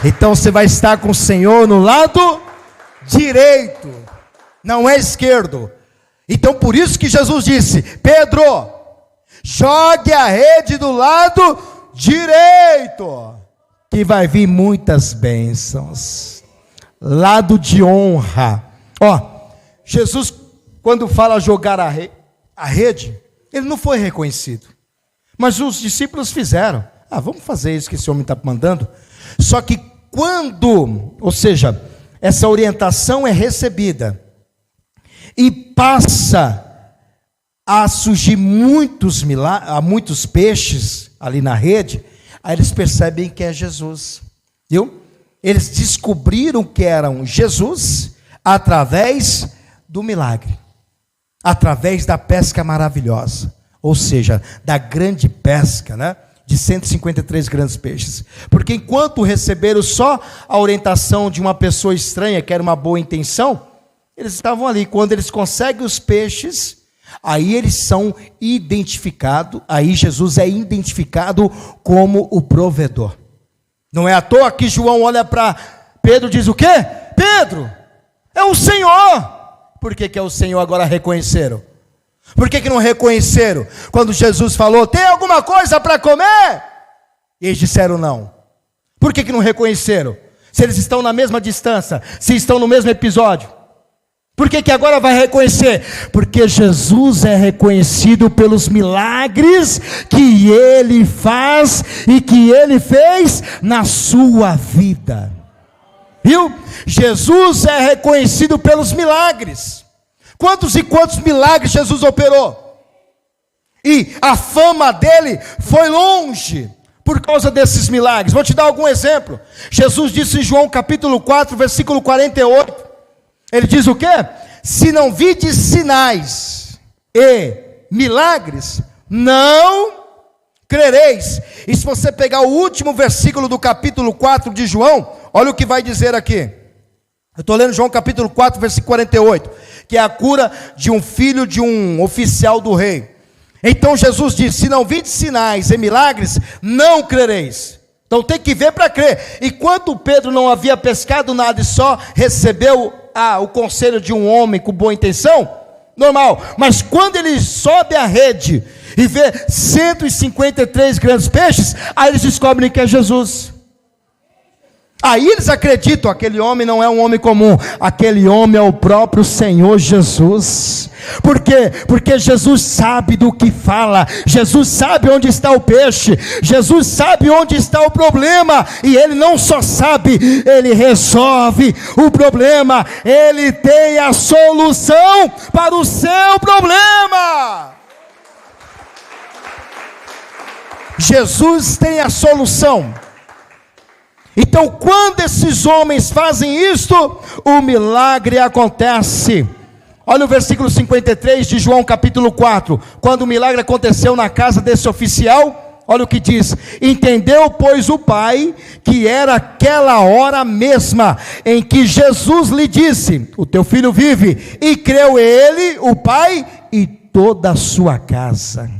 Então você vai estar com o Senhor no lado direito, não é esquerdo. Então por isso que Jesus disse: Pedro, jogue a rede do lado direito, que vai vir muitas bênçãos. Lado de honra. Ó, Jesus, quando fala jogar a rede, ele não foi reconhecido, mas os discípulos fizeram. Ah, vamos fazer isso que esse homem está mandando. Só que quando, ou seja, essa orientação é recebida e passa a surgir muitos peixes ali na rede, aí eles percebem que é Jesus, viu? Eles descobriram que eram Jesus através do milagre, através da pesca maravilhosa, ou seja, da grande pesca, né? De 153 grandes peixes. Porque enquanto receberam só a orientação de uma pessoa estranha, que era uma boa intenção, eles estavam ali. Quando eles conseguem os peixes, aí eles são identificados, aí Jesus é identificado como o provedor. Não é à toa que João olha para Pedro e diz o quê? Pedro, é o Senhor. Por que é o Senhor agora reconheceram? Por que não reconheceram? Quando Jesus falou, tem alguma coisa para comer? E eles disseram não. Por que não reconheceram? Se eles estão na mesma distância, se estão no mesmo episódio. Por que agora vai reconhecer? Porque Jesus é reconhecido pelos milagres que Ele faz e que Ele fez na sua vida. Viu? Jesus é reconhecido pelos milagres. Quantos e quantos milagres Jesus operou? E a fama dele foi longe por causa desses milagres. Vou te dar algum exemplo. Jesus disse em João capítulo 4, versículo 48. Ele diz o quê? Se não vides sinais e milagres, não crereis. E se você pegar o último versículo do capítulo 4 de João, olha o que vai dizer aqui. Eu estou lendo João capítulo 4, versículo 48, que é a cura de um filho de um oficial do rei. Então Jesus disse: se não virdes sinais e milagres, não crereis. Então tem que ver para crer. E quando Pedro não havia pescado nada e só recebeu o conselho de um homem com boa intenção, normal. Mas quando ele sobe a rede e vê 153 grandes peixes, aí eles descobrem que é Jesus. Aí eles acreditam: aquele homem não é um homem comum, aquele homem é o próprio Senhor Jesus. Por quê? Porque Jesus sabe do que fala, Jesus sabe onde está o peixe, Jesus sabe onde está o problema, e Ele não só sabe, Ele resolve o problema, Ele tem a solução para o seu problema. Jesus tem a solução. Então, quando esses homens fazem isto, o milagre acontece. Olha o versículo 53 de João capítulo 4. Quando o milagre aconteceu na casa desse oficial, olha o que diz: entendeu, pois, o pai, que era aquela hora mesma em que Jesus lhe disse: o teu filho vive. E creu ele, o pai, e toda a sua casa.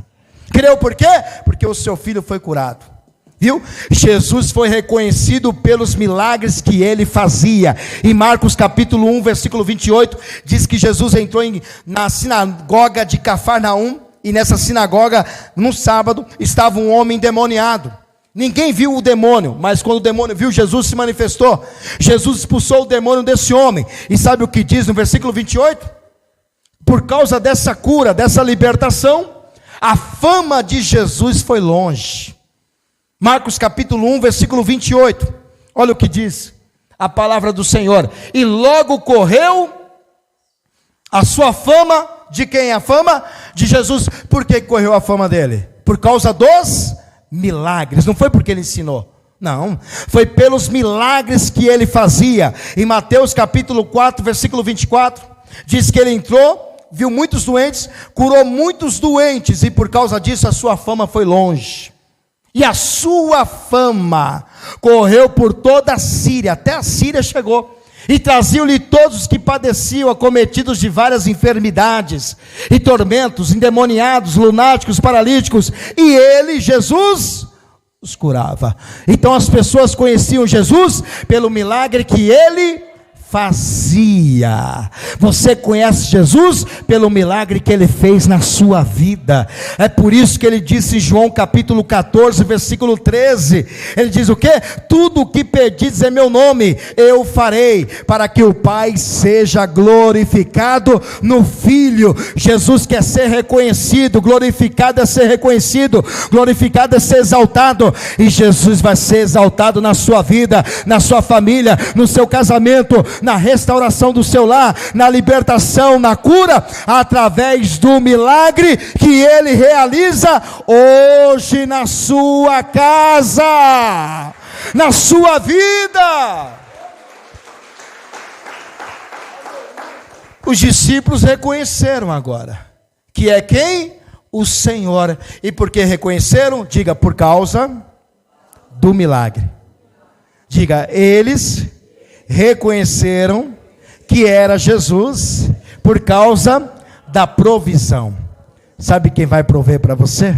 Creu por quê? Porque o seu filho foi curado. Viu? Jesus foi reconhecido pelos milagres que ele fazia. Em Marcos capítulo 1, versículo 28, diz que Jesus entrou na sinagoga de Cafarnaum, e nessa sinagoga, no sábado, estava um homem endemoniado. Ninguém viu o demônio, mas quando o demônio viu Jesus, se manifestou. Jesus expulsou o demônio desse homem. E sabe o que diz no versículo 28? Por causa dessa cura, dessa libertação, a fama de Jesus foi longe. Marcos capítulo 1, versículo 28, olha o que diz a palavra do Senhor: e logo correu a sua fama. De quem é a fama? De Jesus. Por que correu a fama dele? Por causa dos milagres, não foi porque ele ensinou, não, foi pelos milagres que ele fazia. Em Mateus capítulo 4, versículo 24, diz que ele entrou, viu muitos doentes, curou muitos doentes, e por causa disso a sua fama foi longe. E a sua fama correu por toda a Síria, até a Síria chegou, e traziam-lhe todos os que padeciam, acometidos de várias enfermidades e tormentos, endemoniados, lunáticos, paralíticos, e ele, Jesus, os curava. Então as pessoas conheciam Jesus pelo milagre que ele fazia. Você conhece Jesus pelo milagre que ele fez na sua vida. É por isso que ele disse em João capítulo 14, versículo 13, ele diz o quê? Tudo o que pedis em meu nome, eu farei, para que o Pai seja glorificado no Filho. Jesus quer ser reconhecido, glorificado é ser reconhecido, glorificado é ser exaltado, e Jesus vai ser exaltado na sua vida, na sua família, no seu casamento, na restauração do seu lar, na libertação, na cura, através do milagre que ele realiza hoje na sua casa, na sua vida. Os discípulos reconheceram agora que é quem? O Senhor. E por que reconheceram? Diga: por causa do milagre. Diga: eles reconheceram que era Jesus por causa da provisão. Sabe quem vai prover para você?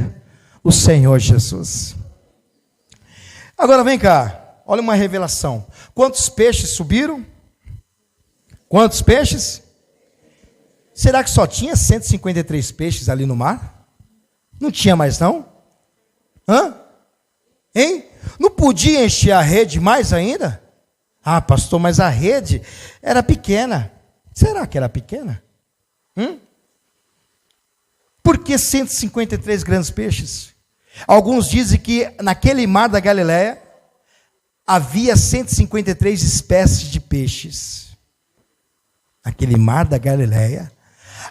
O Senhor Jesus. Agora vem cá, olha uma revelação. Quantos peixes subiram? Quantos peixes? Será que só tinha 153 peixes ali no mar? Não tinha mais não? Hein? Não podia encher a rede mais ainda? Ah, pastor, mas a rede era pequena. Será que era pequena? Por que 153 grandes peixes? Alguns dizem que naquele mar da Galileia havia 153 espécies de peixes. Naquele mar da Galileia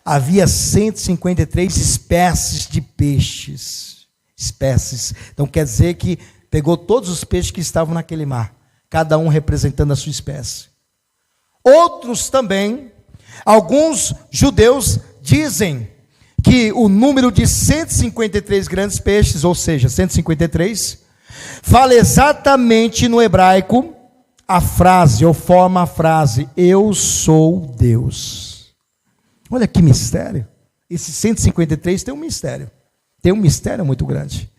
havia 153 espécies de peixes. Espécies. Então quer dizer que pegou todos os peixes que estavam naquele mar, cada um representando a sua espécie. Outros também, alguns judeus dizem que o número de 153 grandes peixes, ou seja, 153, fala exatamente no hebraico a frase, ou forma a frase, eu sou Deus. Olha que mistério. Esse 153 tem um mistério muito grande.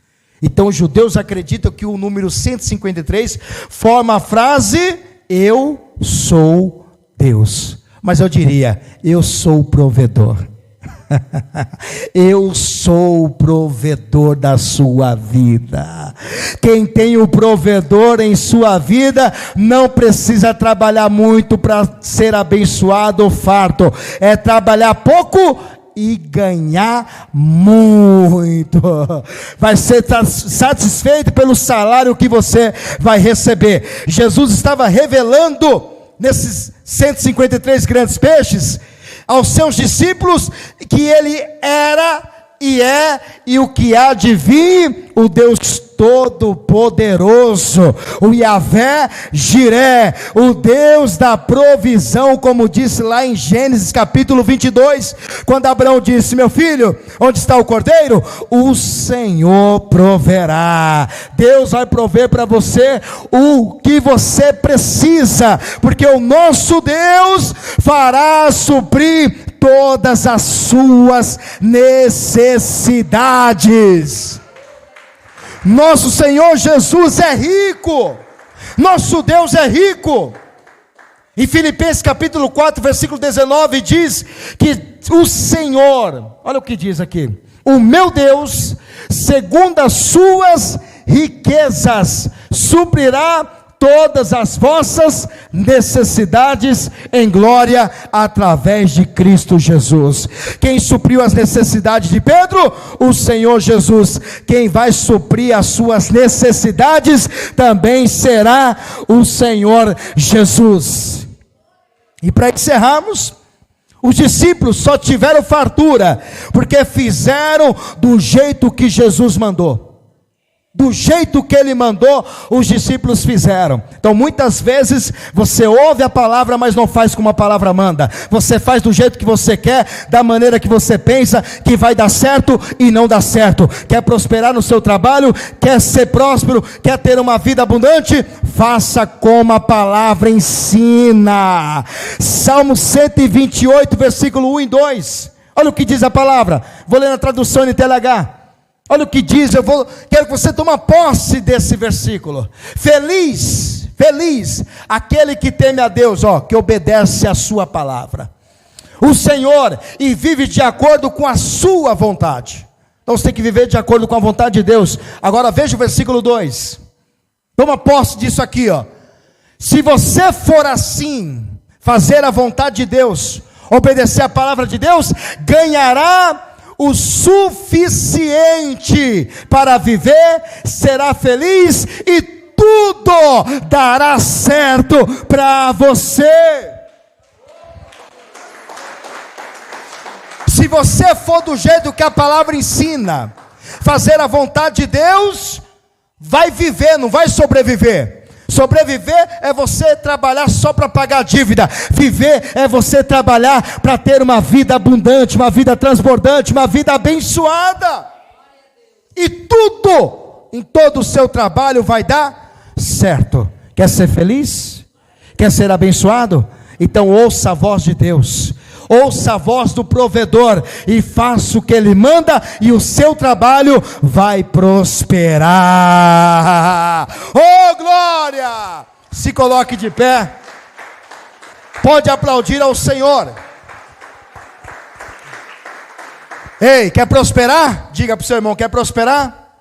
Então os judeus acreditam que o número 153 forma a frase, eu sou Deus. Mas eu diria, eu sou o provedor. Eu sou o provedor da sua vida. Quem tem o provedor em sua vida não precisa trabalhar muito para ser abençoado ou farto. É trabalhar pouco e ganhar muito. Vai ser satisfeito pelo salário que você vai receber. Jesus estava revelando nesses 153 grandes peixes aos seus discípulos que ele era e é e o que há de vir, o Deus Todo-Poderoso, o Yahvé Jiré, o Deus da provisão, como disse lá em Gênesis capítulo 22, quando Abraão disse, meu filho, onde está o cordeiro? O Senhor proverá. Deus vai prover para você o que você precisa, porque o nosso Deus fará suprir todas as suas necessidades. Nosso Senhor Jesus é rico, nosso Deus é rico. Em Filipenses capítulo 4, versículo 19 diz que o Senhor, olha o que diz aqui, o meu Deus, segundo as suas riquezas, suprirá todas as vossas necessidades em glória através de Cristo Jesus. Quem supriu as necessidades de Pedro? O Senhor Jesus. Quem vai suprir as suas necessidades também será o Senhor Jesus. E para encerrarmos, os discípulos só tiveram fartura porque fizeram do jeito que Jesus mandou. Do jeito que ele mandou, os discípulos fizeram. Então muitas vezes você ouve a palavra, mas não faz como a palavra manda. Você faz do jeito que você quer, da maneira que você pensa que vai dar certo e não dá certo. Quer prosperar no seu trabalho, quer ser próspero, quer ter uma vida abundante? Faça como a palavra ensina. Salmo 128, versículo 1 e 2. Olha o que diz a palavra. Vou ler na tradução NTLH. Olha o que diz, quero que você tome posse desse versículo. Feliz aquele que teme a Deus, que obedece a sua palavra, o Senhor, e vive de acordo com a sua vontade. Então você tem que viver de acordo com a vontade de Deus. Agora veja o versículo 2. Toma posse disso aqui, Se você for assim, fazer a vontade de Deus, obedecer a palavra de Deus, ganhará o suficiente para viver, será feliz e tudo dará certo para você. Se você for do jeito que a palavra ensina, fazer a vontade de Deus, vai viver, não vai sobreviver. Sobreviver é você trabalhar só para pagar a dívida. Viver é você trabalhar para ter uma vida abundante, uma vida transbordante, uma vida abençoada. E tudo, em todo o seu trabalho vai dar certo. Quer ser feliz? Quer ser abençoado? Então ouça a voz de Deus. Ouça a voz do provedor e faça o que ele manda, e o seu trabalho vai prosperar. Oh glória! Se coloque de pé. Pode aplaudir ao Senhor. Ei, quer prosperar? Diga para o seu irmão, quer prosperar?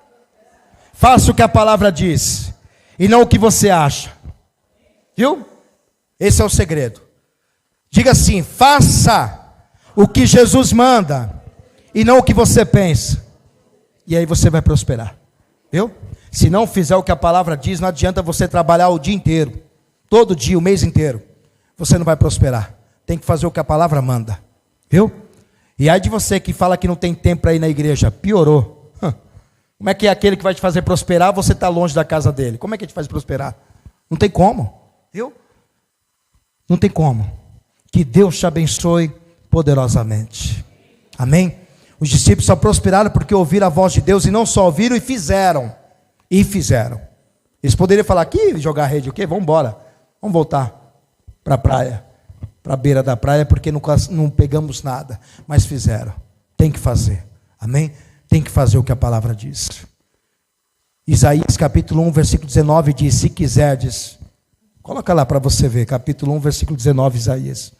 Faça o que a palavra diz e não o que você acha. Viu? Esse é o segredo. Diga assim, faça o que Jesus manda e não o que você pensa, e aí você vai prosperar, viu? Se não fizer o que a palavra diz, não adianta você trabalhar o dia inteiro, todo dia, o mês inteiro, você não vai prosperar. Tem que fazer o que a palavra manda, viu? E aí de você que fala que não tem tempo para ir na igreja, piorou. Como é que é aquele que vai te fazer prosperar, você está longe da casa dele? Como é que ele te faz prosperar? Não tem como, viu? Não tem como. Que Deus te abençoe poderosamente. Amém? Os discípulos só prosperaram porque ouviram a voz de Deus, e não só ouviram, e fizeram. E fizeram. Eles poderiam falar aqui, jogar rede, o quê? Vamos embora. Vamos voltar para a praia, para a beira da praia, porque não pegamos nada. Mas fizeram. Tem que fazer. Amém? Tem que fazer o que a palavra diz. Isaías capítulo 1, versículo 19 diz: se quiserdes. Coloca lá para você ver, capítulo 1, versículo 19, Isaías.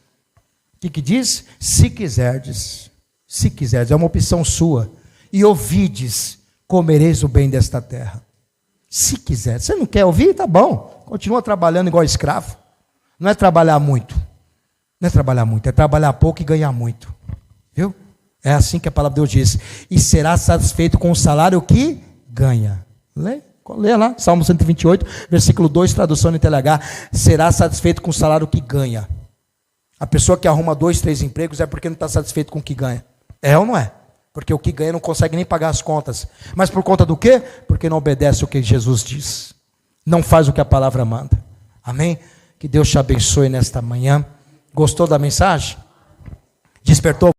O que diz? Se quiserdes. Se quiserdes, é uma opção sua. E ouvides, comereis o bem desta terra. Se quiserdes. Você não quer ouvir? Tá bom. Continua trabalhando igual escravo. Não é trabalhar muito. Não é trabalhar muito, é trabalhar pouco e ganhar muito. Viu? É assim que a palavra de Deus diz. E será satisfeito com o salário que ganha. Lê lá, Salmo 128, versículo 2, tradução no TLH. Será satisfeito com o salário que ganha. A pessoa que arruma 2, 3 empregos é porque não está satisfeito com o que ganha. É ou não é? Porque o que ganha não consegue nem pagar as contas. Mas por conta do quê? Porque não obedece o que Jesus diz. Não faz o que a palavra manda. Amém? Que Deus te abençoe nesta manhã. Gostou da mensagem? Despertou?